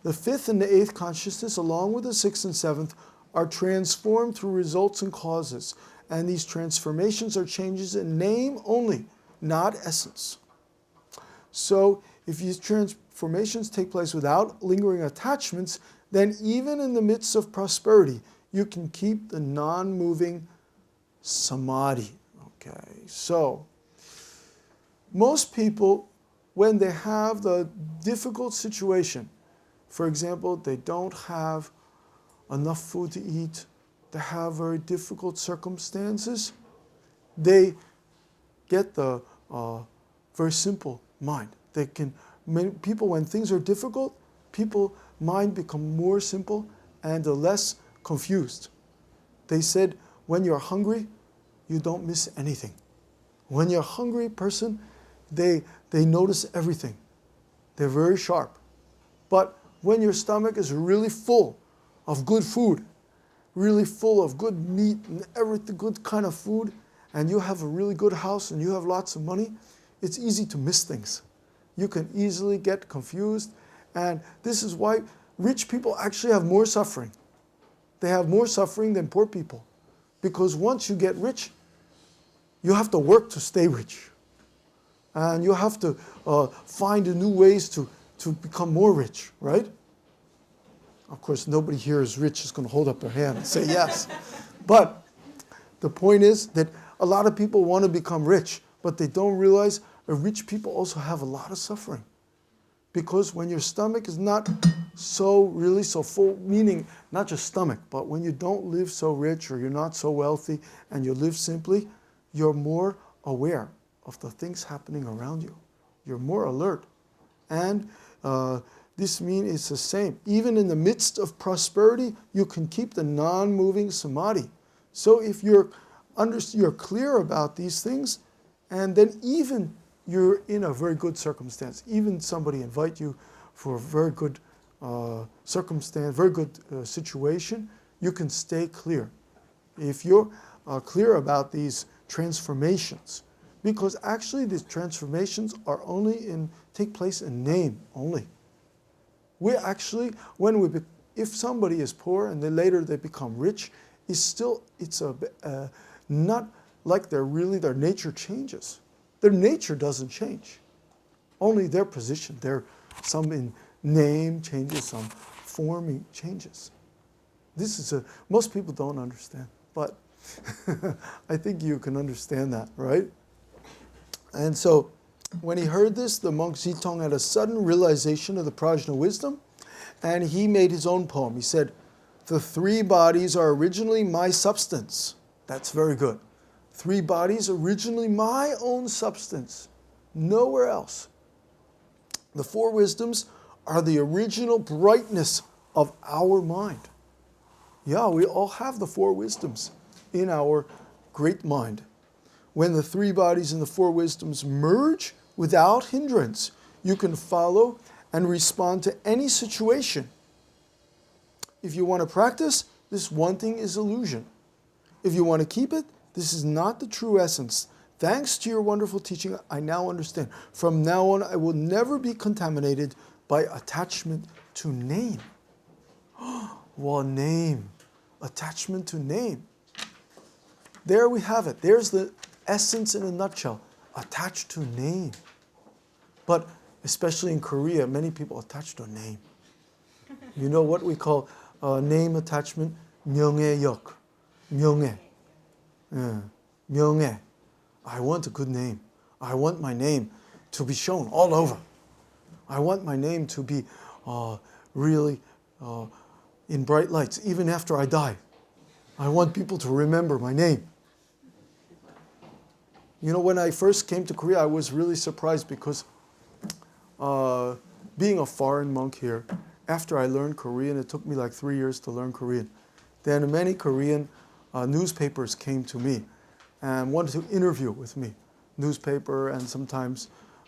The fifth and the eighth consciousness, along with the sixth and seventh, are transformed through results and causes. And these transformations are changes in name only, not essence. So if these transformations take place without lingering attachments, then even in the midst of prosperity, you can keep the non-moving samadhi. Okay, so most people, when they have the difficult situation, for example, they don't have enough food to eat, they have very difficult circumstances, they get the very simple mind. They can, people, when things are difficult, people mind become more simple and less confused. They said, when you're hungry, you don't miss anything. When you're a hungry person, they notice everything. They're very sharp. But when your stomach is really full of good food, really full of good meat and everything, good kind of food, and you have a really good house and you have lots of money, it's easy to miss things. You can easily get confused, and this is why rich people actually have more suffering. They have more suffering than poor people, because once you get rich, you have to work to stay rich. And you have to find new ways to become more rich, right? Of course, nobody here is rich is going to hold up their hand and say yes. But the point is that a lot of people want to become rich, but they don't realize that rich people also have a lot of suffering. Because when your stomach is not really so full, meaning not just stomach, but when you don't live so rich or you're not so wealthy and you live simply, you're more aware of the things happening around you. You're more alert. And this means it's the same. Even in the midst of prosperity, you can keep the non-moving samadhi. So if you're clear about these things, and then even you're in a very good circumstance, even somebody invite you for a very good circumstance, very good situation, you can stay clear. If you're clear about these transformations, because actually these transformations are take place in name only. We actually, if somebody is poor and then later they become rich, it's not like their nature changes. Their nature doesn't change. Only their position, some in name changes, some forming changes. Most people don't understand, but I think you can understand that, right? And so, when he heard this, the monk Zitong had a sudden realization of the prajñā wisdom, and he made his own poem. He said, "The three bodies are originally my substance." That's very good. Three bodies originally my own substance, nowhere else. The four wisdoms are the original brightness of our mind. Yeah, we all have the four wisdoms in our great mind. When the three bodies and the four wisdoms merge without hindrance, you can follow and respond to any situation. If you want to practice, this one thing is illusion. If you want to keep it, this is not the true essence. Thanks to your wonderful teaching, I now understand. From now on, I will never be contaminated by attachment to name. Well, name. Attachment to name. There we have it. There's the essence in a nutshell. Attached to name. But especially in Korea, many people attach to a name. You know what we call name attachment? 명예욕. 명예. Yeah. 명예. I want a good name. I want my name to be shown all over. I want my name to be really in bright lights, even after I die. I want people to remember my name. You know, when I first came to Korea, I was really surprised because being a foreign monk here, after I learned Korean, it took me like 3 years to learn Korean. Then many Korean newspapers came to me and wanted to interview with me. Newspaper and sometimes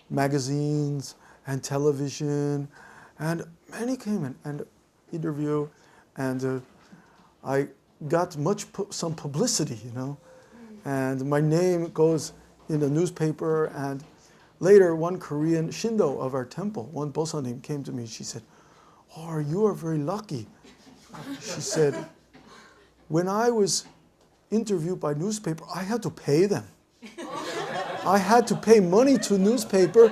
magazines and television, and many came in and interview, and I got some publicity, you know, and my name goes in the newspaper. And later, one Korean Shindo of our temple, one bosanim, came to me. She said, "Oh, you are very lucky." She said, "When I was interviewed by newspaper, I had to pay them. I had to pay money to newspaper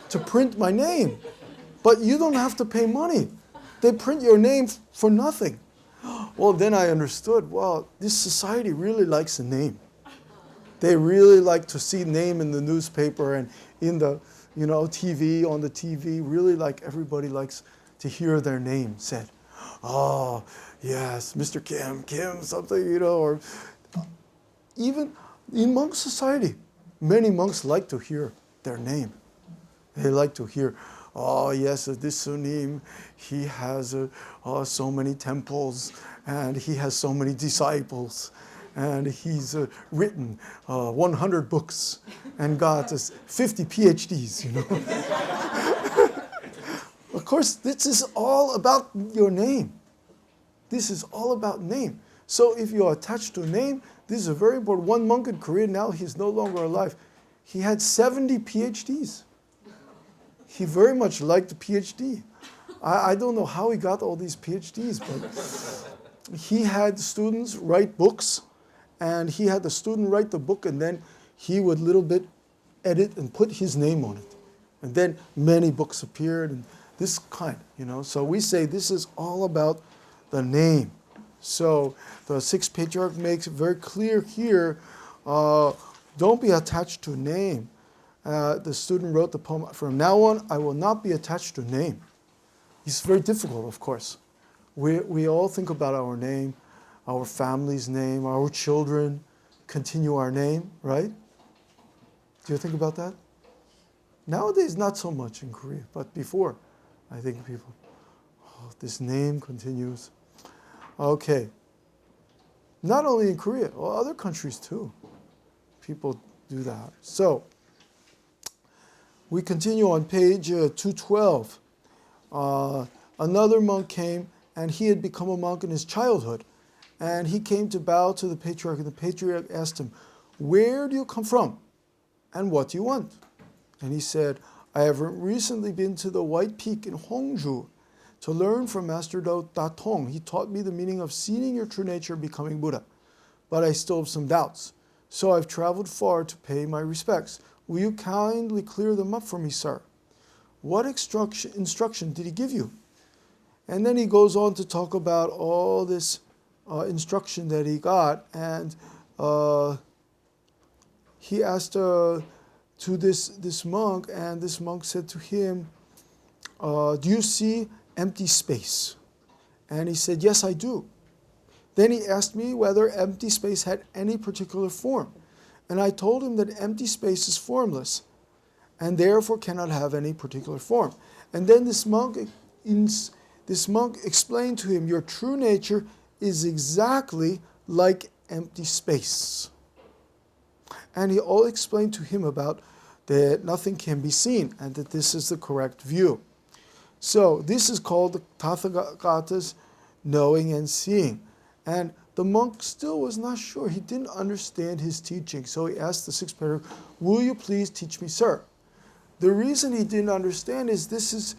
to print my name. But you don't have to pay money. They print your name for nothing." Well, then I understood, well, this society really likes a name. They really like to see name in the newspaper and in the, TV, on the TV, really like everybody likes to hear their name said. "Oh, yes, Mr. Kim, something, or even in monk society, many monks like to hear their name. They like to hear, "Oh, yes, this Sunim, he has so many temples, and he has so many disciples, and he's written 100 books, and got 50 PhDs, Of course, this is all about your name. This is all about name. So if you are attached to a name, this is a very important. One monk in Korea, now he's no longer alive. He had 70 PhDs. He very much liked the PhD. I don't know how he got all these PhDs, but he had students write books, and he had the student write the book, and then he would little bit edit and put his name on it. And then many books appeared, and this kind, So we say this is all about the name. So the Sixth Patriarch makes it very clear here, don't be attached to a name. The student wrote the poem, "From now on, I will not be attached to a name." It's very difficult, of course. We all think about our name, our family's name, our children continue our name, right? Do you think about that? Nowadays, not so much in Korea, but before, I think people, this name continues. Okay. Not only in Korea, other countries too. People do that. So, we continue on page 212. Another monk came, and he had become a monk in his childhood. And he came to bow to the Patriarch, and the Patriarch asked him, "Where do you come from? And what do you want?" And he said, "I have recently been to the White Peak in Hongju to learn from Master Da Tong. He taught me the meaning of seeing your true nature, becoming Buddha. But I still have some doubts. So I've traveled far to pay my respects. Will you kindly clear them up for me, sir? What instruction did he give you?" And then he goes on to talk about all this instruction that he got. And he asked to this monk, and this monk said to him, "Do you see empty space?" And he said, "Yes, I do." Then he asked me whether empty space had any particular form. And I told him that empty space is formless, and therefore cannot have any particular form. And then this monk explained to him, "Your true nature is exactly like empty space." And he all explained to him about that nothing can be seen, and that this is the correct view. So this is called the Tathagata's knowing and seeing. And the monk still was not sure. He didn't understand his teaching. So he asked the Sixth Patriarch, "Will you please teach me, sir?" The reason he didn't understand is this is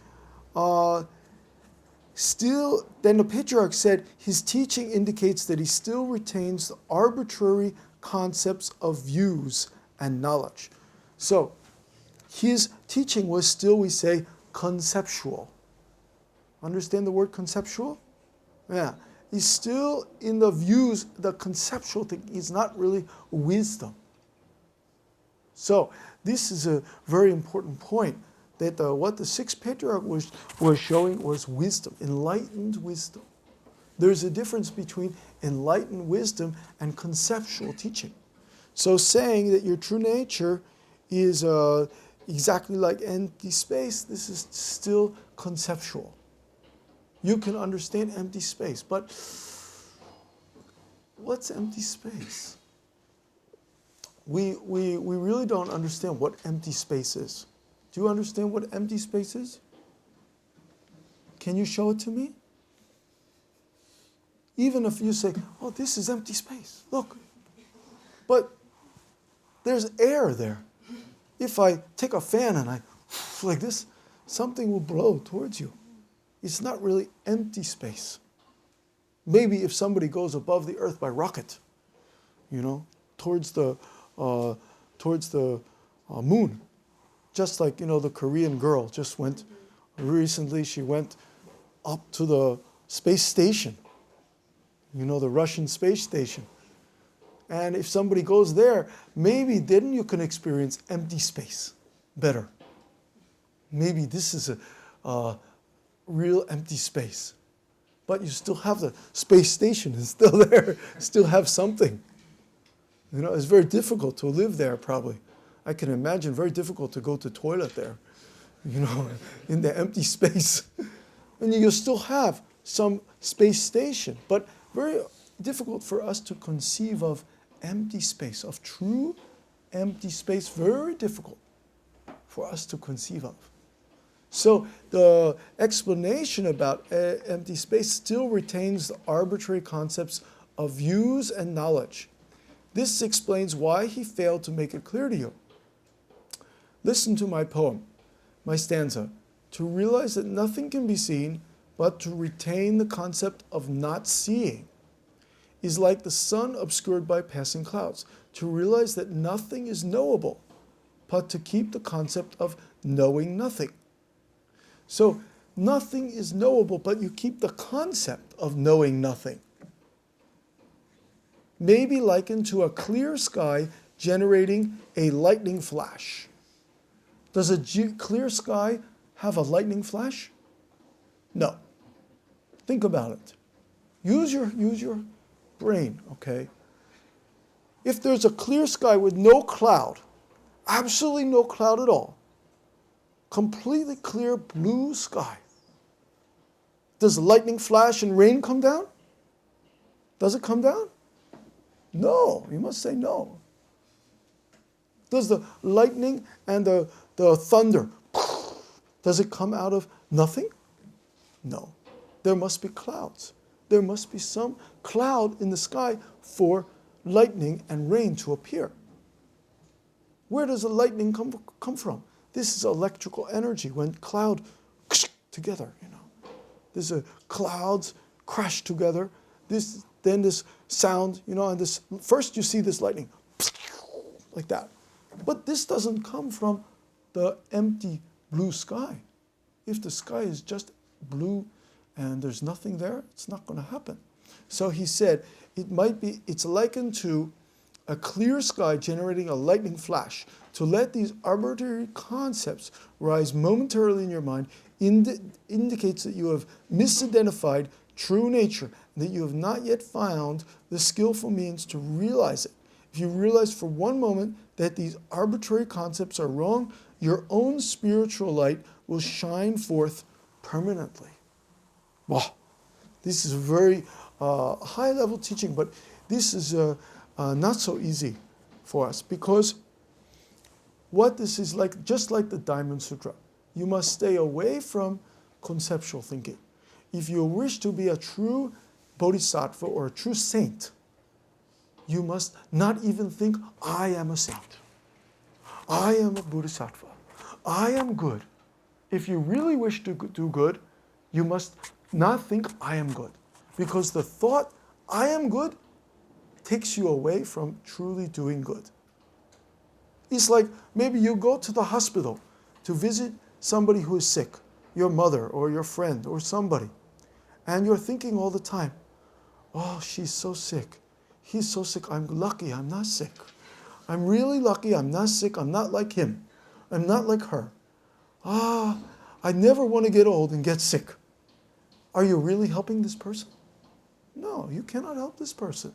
still, then the Patriarch said his teaching indicates that he still retains the arbitrary concepts of views and knowledge. So his teaching was still, we say, conceptual. Understand the word conceptual? Yeah. He's still in the views, the conceptual thing. It's not really wisdom. So this is a very important point, that what the Sixth Patriarch was showing was wisdom, enlightened wisdom. There's a difference between enlightened wisdom and conceptual teaching. So saying that your true nature is exactly like empty space, this is still conceptual. You can understand empty space, but what's empty space? We really don't understand what empty space is. Do you understand what empty space is? Can you show it to me? Even if you say, "Oh, this is empty space, look." But there's air there. If I take a fan and I like this, something will blow towards you. it's not really empty space. Maybe if somebody goes above the earth by rocket, towards the moon, just like, the Korean girl just went, recently she went up to the space station, the Russian space station. And if somebody goes there, maybe then you can experience empty space better. Maybe this is a real empty space. But you still have the space station, it's still there, still have something. It's very difficult to live there probably. I can imagine very difficult to go to the toilet there, in the empty space. And you still have some space station, but very difficult for us to conceive of empty space, of true empty space, very difficult for us to conceive of. So the explanation about empty space still retains the arbitrary concepts of views and knowledge. This explains why he failed to make it clear to you. Listen to my poem, my stanza. To realize that nothing can be seen, but to retain the concept of not seeing, is like the sun obscured by passing clouds. To realize that nothing is knowable, but to keep the concept of knowing nothing. So nothing is knowable, but you keep the concept of knowing nothing. May be likened to a clear sky generating a lightning flash. Does a clear sky have a lightning flash? No. Think about it. Use your brain, okay? If there's a clear sky with no cloud, absolutely no cloud at all, completely clear blue sky, does lightning flash and rain come down? Does it come down? No, you must say no. Does the lightning and the thunder, does it come out of nothing? No. There must be clouds. There must be some cloud in the sky for lightning and rain to appear. Where does the lightning come from? This is electrical energy when cloud together, There's clouds crash together. Then this sound, and this first you see this lightning like that. But this doesn't come from the empty blue sky. If the sky is just blue and there's nothing there, it's not going to happen. So he said, it's likened to a clear sky generating a lightning flash. To let these arbitrary concepts rise momentarily in your mind indicates that you have misidentified true nature and that you have not yet found the skillful means to realize it. If you realize for one moment that these arbitrary concepts are wrong, your own spiritual light will shine forth permanently. Wow, this is a very high-level teaching, but this is not so easy for us because what this is like, just like the Diamond Sutra, you must stay away from conceptual thinking. If you wish to be a true bodhisattva or a true saint, you must not even think, I am a saint. I am a bodhisattva. I am good. If you really wish to do good, you must not think, I am good. Because the thought, I am good, takes you away from truly doing good. It's like maybe you go to the hospital to visit somebody who is sick, your mother or your friend or somebody, and you're thinking all the time, oh, she's so sick. He's so sick. I'm lucky I'm not sick. I'm really lucky I'm not sick. I'm not like him. I'm not like her. I never want to get old and get sick. Are you really helping this person? No, you cannot help this person.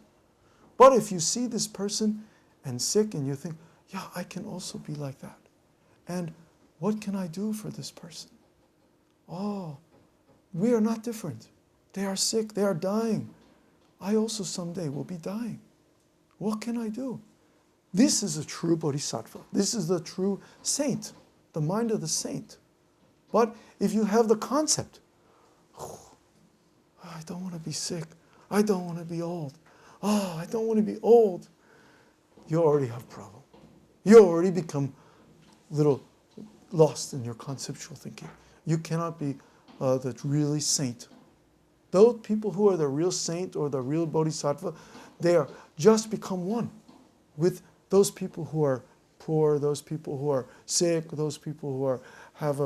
But if you see this person and sick and you think, yeah, I can also be like that. And what can I do for this person? Oh, we are not different. They are sick. They are dying. I also someday will be dying. What can I do? This is a true bodhisattva. This is the true saint, the mind of the saint. But if you have the concept, oh, I don't want to be sick. I don't want to be old. Oh, I don't want to be old. You already have a problem. You already become a little lost in your conceptual thinking. You cannot be the really saint. Those people who are the real saint or the real bodhisattva, they are just become one with those people who are poor, those people who are sick, those people who have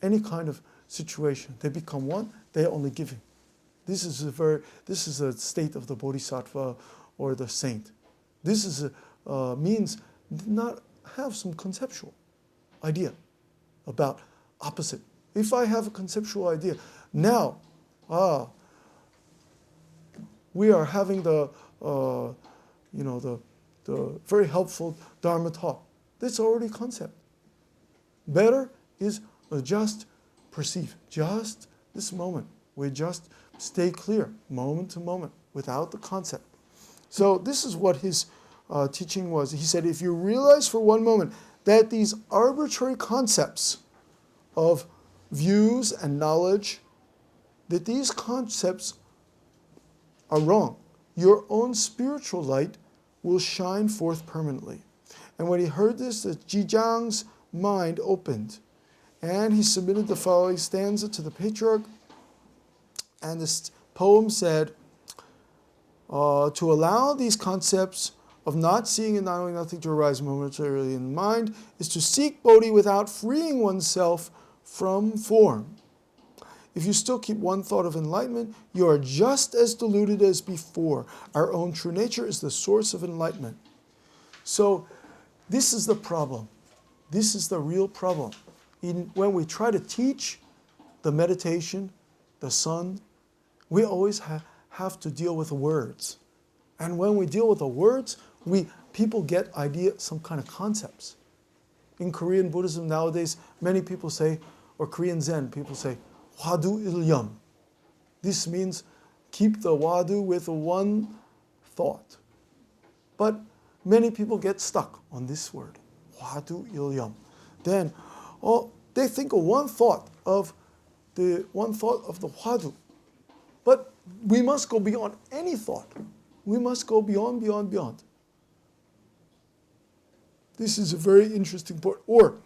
any kind of situation. They become one. They are only giving. This is a state of the bodhisattva or the saint. This is means not have some conceptual idea about opposite. If I have a conceptual idea, now we are having the very helpful Dharma talk. That's already concept. Better is just perceive, just this moment. We just stay clear, moment to moment, without the concept. So this is what his teaching was. He said, if you realize for one moment that these arbitrary concepts of views and knowledge, that these concepts are wrong, your own spiritual light will shine forth permanently. And when he heard this, the Jijang's mind opened, and he submitted the following stanza to the patriarch. And this poem said, to allow these concepts of not seeing and not knowing nothing to arise momentarily in the mind is to seek Bodhi without freeing oneself from form. If you still keep one thought of enlightenment, you are just as deluded as before. Our own true nature is the source of enlightenment. So this is the problem. This is the real problem. When we try to teach the meditation, the sun, we always have to deal with the words. And when we deal with the words, people get some kind of concepts. In Korean Buddhism nowadays, many people say, or Korean Zen, people say, Wadu ilyam. This means keep the wadu with one thought. But many people get stuck on this word, Wadu ilyam. Then, they think of one thought of the wadu. But we must go beyond any thought. We must go beyond. This is a very interesting point. Or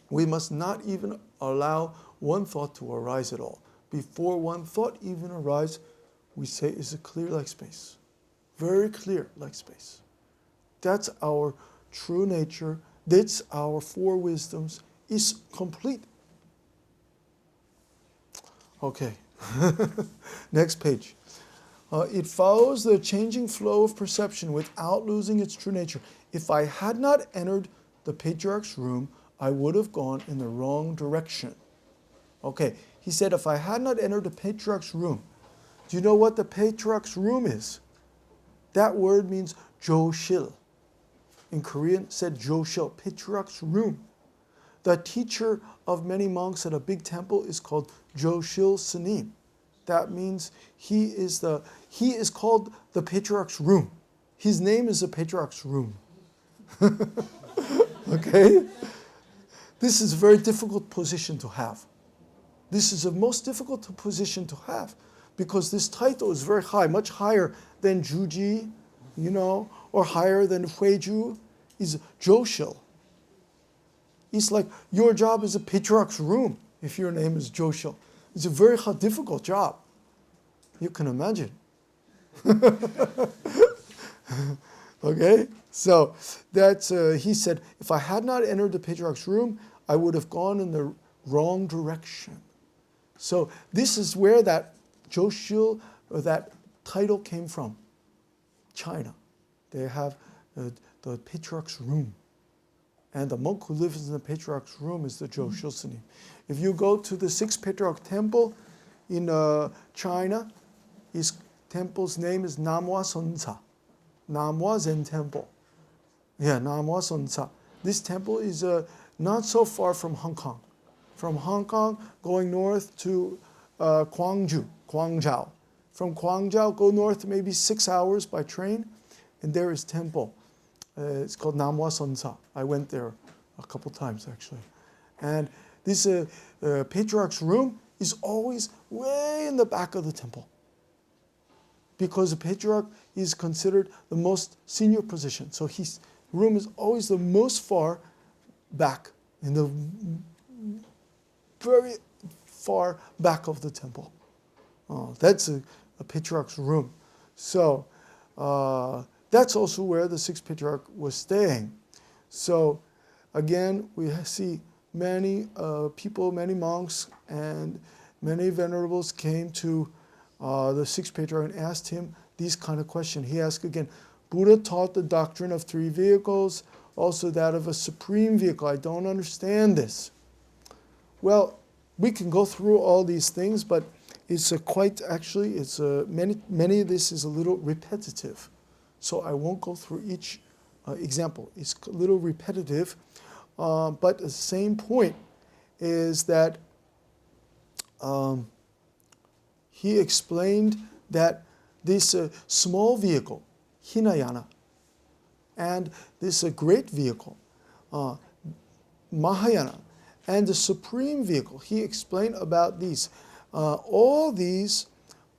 we must not even allow one thought to arise at all. Before one thought even arises, we say is a clear like space. Very clear like space. That's our true nature. That's our four wisdoms. Is complete. Okay. Next page. It follows the changing flow of perception without losing its true nature. If I had not entered the patriarch's room, I would have gone in the wrong direction. Okay, he said, if I had not entered the patriarch's room, do you know what the patriarch's room is? That word means joshil. In Korean, said joshil, patriarch's room. The teacher of many monks at a big temple is called joshil sanim. That means he is called the patriarch's room. His name is the patriarch's room. Okay? This is a very difficult position to have. This is the most difficult position to have because this title is very high, much higher than Juji, or higher than Huiju, is Joshil. It's like your job is a patriarch's room if your name is Joshil. It's a very difficult job. You can imagine. Okay? So that's, he said, if I had not entered the patriarch's room, I would have gone in the wrong direction. So this is where that Joshil, or that title came from. China. They have the patriarch's room. And the monk who lives in the patriarch's room is the Joshil Sanim. If you go to the Sixth Patriarch temple in China, his temple's name is Namwa Sonsa. Namwa Zen Temple. Yeah, Namwa Sonsa. This temple is not so far from Hong Kong. From Hong Kong, going north to Guangzhou. From Guangzhou, go north maybe 6 hours by train, and there is temple. It's called Namwa Sonsa. I went there a couple times actually. And this patriarch's room is always way in the back of the temple. Because the patriarch is considered the most senior position. So his room is always the most far back in the very far back of the temple. That's a patriarch's room. So that's also where the sixth patriarch was staying. So again, we see many people, many monks, and many venerables came to the sixth patriarch and asked him these kind of questions. He asked again, Buddha taught the doctrine of three vehicles, also that of a supreme vehicle. I don't understand this. Well, we can go through all these things, but it's many of this is a little repetitive. So I won't go through each example. It's a little repetitive, but the same point is that he explained that this small vehicle, Hinayana, and this great vehicle, Mahayana, and the supreme vehicle, he explained about these. All these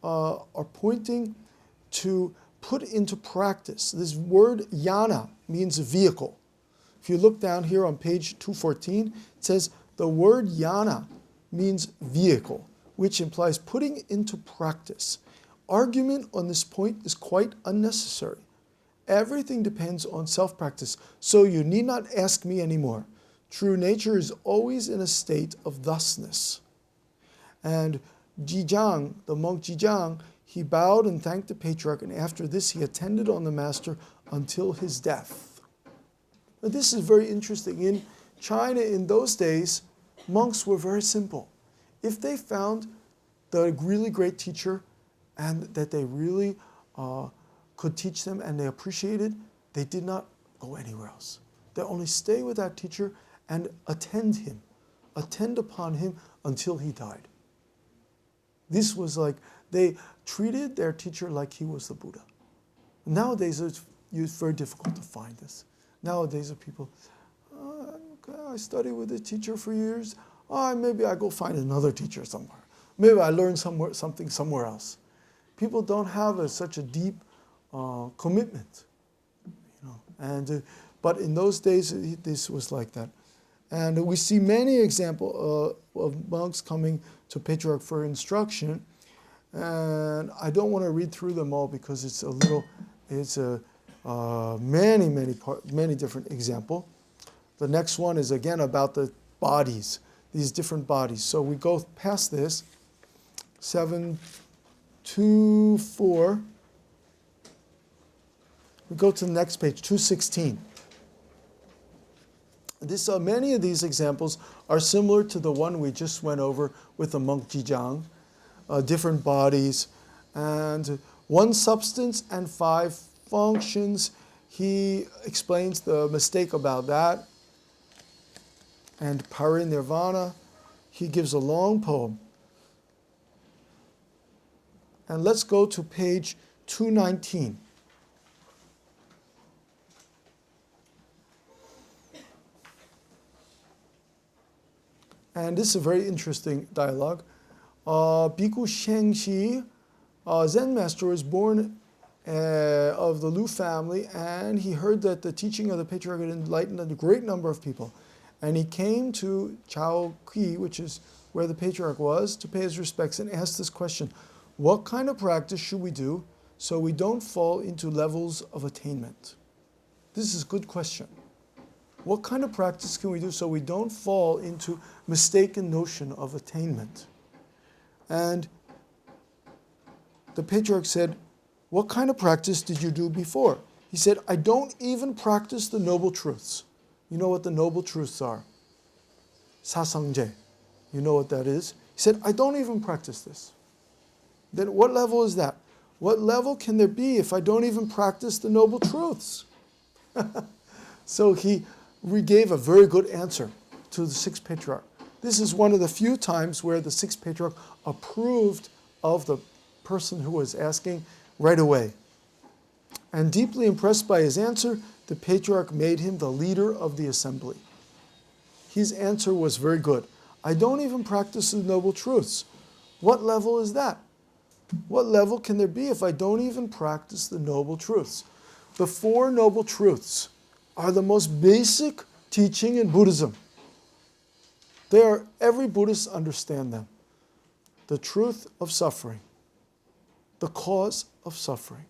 are pointing to put into practice. This word yana means vehicle. If you look down here on page 214, it says the word yana means vehicle, which implies putting into practice. Argument on this point is quite unnecessary. Everything depends on self-practice, so you need not ask me anymore. True nature is always in a state of thusness. And Jijang, the monk Jijang, he bowed and thanked the patriarch, and after this he attended on the master until his death. Now, this is very interesting. In China in those days, monks were very simple. If they found the really great teacher and that they really could teach them and they appreciated, they did not go anywhere else. They only stay with that teacher and attend upon him until he died. This was like, they treated their teacher like he was the Buddha. Nowadays, it's very difficult to find this. Nowadays, people, I studied with a teacher for years. Maybe I go find another teacher somewhere. Maybe I learn something somewhere else. People don't have such a deep commitment, but in those days, this was like that. And we see many examples of monks coming to Patriarch for instruction. And I don't want to read through them all because it's many different examples. The next one is again about the bodies, these different bodies. So we go past this, 724. We go to the next page, 216. Many of these examples are similar to the one we just went over with the monk Jijang, different bodies, and one substance and five functions. He explains the mistake about that. And parinirvana, he gives a long poem. And let's go to page 219. And this is a very interesting dialogue. Bhikkhu Shengshi, Zen master, was born of the Lu family, and he heard that the teaching of the patriarch had enlightened a great number of people. And he came to Chao Kui, which is where the patriarch was, to pay his respects and asked this question: what kind of practice should we do so we don't fall into levels of attainment? This is a good question. What kind of practice can we do so we don't fall into mistaken notion of attainment? And the patriarch said, what kind of practice did you do before? He said, I don't even practice the noble truths. You know what the noble truths are? Sasangje. You know what that is? He said, I don't even practice this. Then what level is that? What level can there be if I don't even practice the noble truths? So he gave a very good answer to the Sixth Patriarch. This is one of the few times where the Sixth Patriarch approved of the person who was asking right away. And deeply impressed by his answer, the Patriarch made him the leader of the assembly. His answer was very good. I don't even practice the noble truths. What level is that? What level can there be if I don't even practice the noble truths? The Four Noble Truths are the most basic teaching in Buddhism. Every Buddhist understands them. The truth of suffering, the cause of suffering,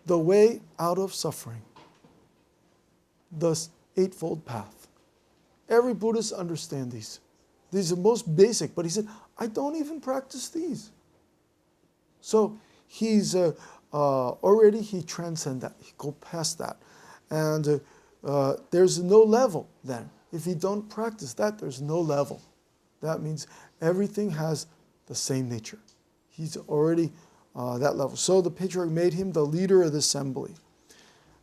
the way out of suffering, the Eightfold Path. Every Buddhist understands these. These are the most basic, but he said, I don't even practice these. So he's already, he transcends that, he go past that. And there's no level then. If you don't practice that, there's no level. That means everything has the same nature. He's already that level. So the patriarch made him the leader of the assembly.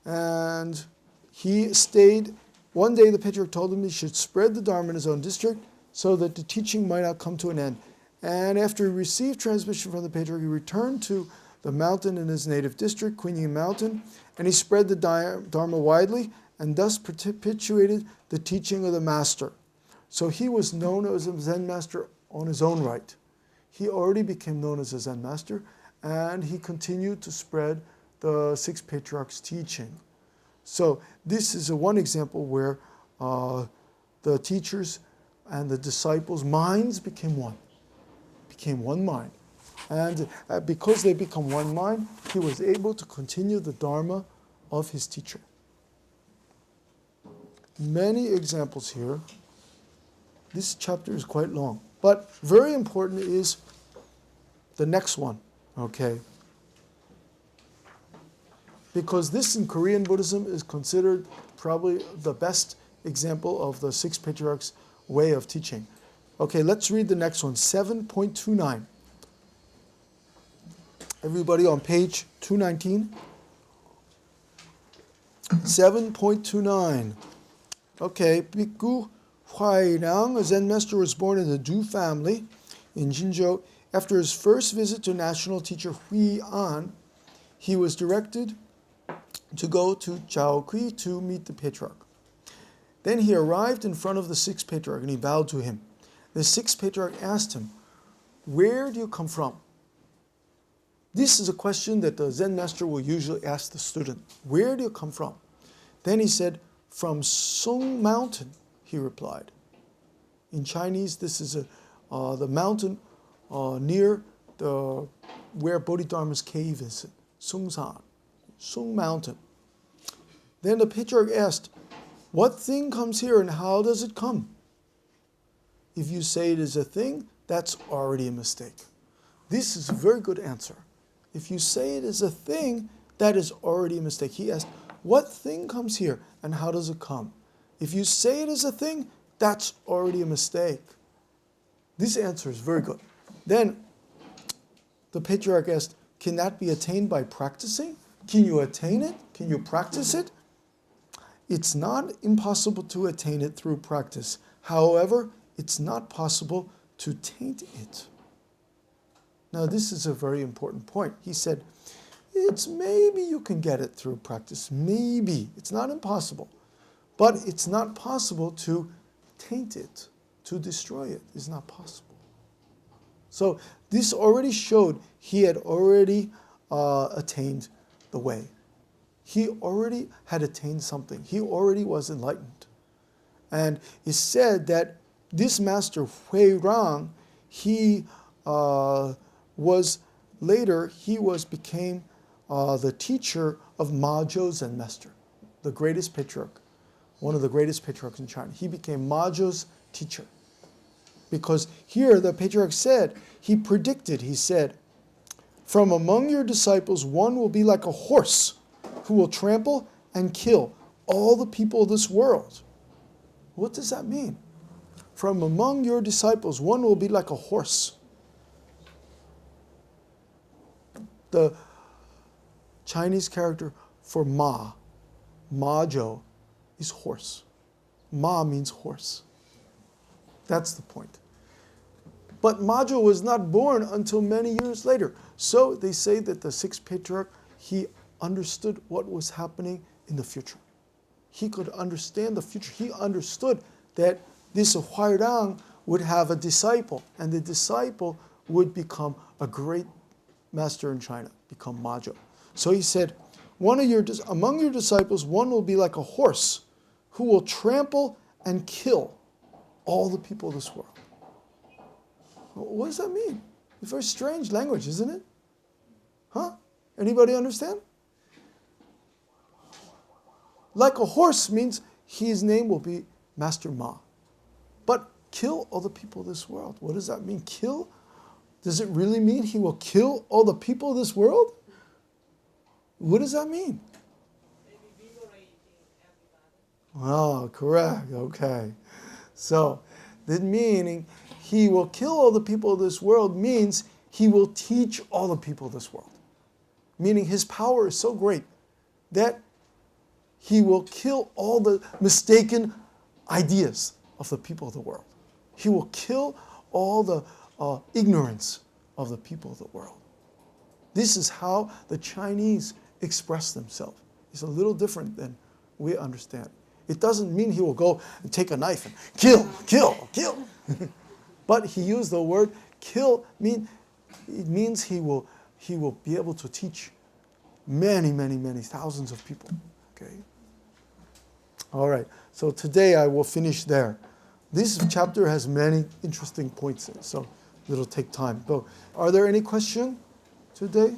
And he stayed. One day the patriarch told him he should spread the Dharma in his own district so that the teaching might not come to an end. And after he received transmission from the patriarch, he returned to the mountain in his native district, Huineng Mountain, and he spread the Dharma widely and thus perpetuated the teaching of the master. So he was known as a Zen master on his own right. He already became known as a Zen master, and he continued to spread the Sixth Patriarch's teaching. So this is one example where the teachers and the disciples' minds became one mind. And because they become one mind, he was able to continue the Dharma of his teacher. Many examples here. This chapter is quite long, but very important is the next one, okay? Because this in Korean Buddhism is considered probably the best example of the Sixth Patriarch's way of teaching. Okay, let's read the next one, 7.29. Everybody on page 219. 7.29. Okay, Bhikkhu Huineng, a Zen master, was born in the Du family in Jinzhou. After his first visit to national teacher Hui An, he was directed to go to Chaokui to meet the patriarch. Then he arrived in front of the Sixth Patriarch and he bowed to him. The Sixth Patriarch asked him, "Where do you come from?" This is a question that the Zen master will usually ask the student. Where do you come from? Then he said, "From Sung Mountain," he replied. In Chinese, this is the mountain near where Bodhidharma's cave is, Sungsan, Sung Mountain. Then the patriarch asked, "What thing comes here and how does it come?" If you say it is a thing, that's already a mistake. This is a very good answer. If you say it is a thing, that is already a mistake. He asked, "What thing comes here and how does it come?" If you say it is a thing, that's already a mistake. This answer is very good. Then the patriarch asked, "Can that be attained by practicing? Can you attain it? Can you practice it?" It's not impossible to attain it through practice. However, it's not possible to taint it. Now, this is a very important point. He said, it's maybe you can get it through practice. Maybe. It's not impossible. But it's not possible to taint it, to destroy it. It's not possible. So this already showed he had already attained the way. He already had attained something. He already was enlightened. And it's said that this master, Huineng, he became the teacher of Ma Zhou Zen master, the greatest patriarch, one of the greatest patriarchs in China. He became Ma Zhou's teacher. Because here the patriarch said, he predicted, he said, "From among your disciples, one will be like a horse who will trample and kill all the people of this world." What does that mean? From among your disciples, one will be like a horse. The Chinese character for Ma Zhou, is horse. Ma means horse. That's the point. But Ma Zhou was not born until many years later. So they say that the Sixth Patriarch, he understood what was happening in the future. He could understand the future. He understood that this Huineng would have a disciple, and the disciple would become a great master in China, become Ma Zhou. So he said, among your disciples, one will be like a horse who will trample and kill all the people of this world. What does that mean? It's a very strange language, isn't it? Huh? Anybody understand? Like a horse means his name will be Master Ma. But kill all the people of this world. What does that mean? Kill? Does it really mean he will kill all the people of this world? What does that mean? Oh, correct. Okay. So, the meaning he will kill all the people of this world means he will teach all the people of this world. Meaning his power is so great that he will kill all the mistaken ideas of the people of the world. He will kill all the ignorance of the people of the world. This is how the Chinese express themselves. It's a little different than we understand. It doesn't mean he will go and take a knife and kill. But he used the word kill. It means he will be able to teach many thousands of people. Okay. All right. So today I will finish there. This chapter has many interesting points in it, so it'll take time. But are there any questions today?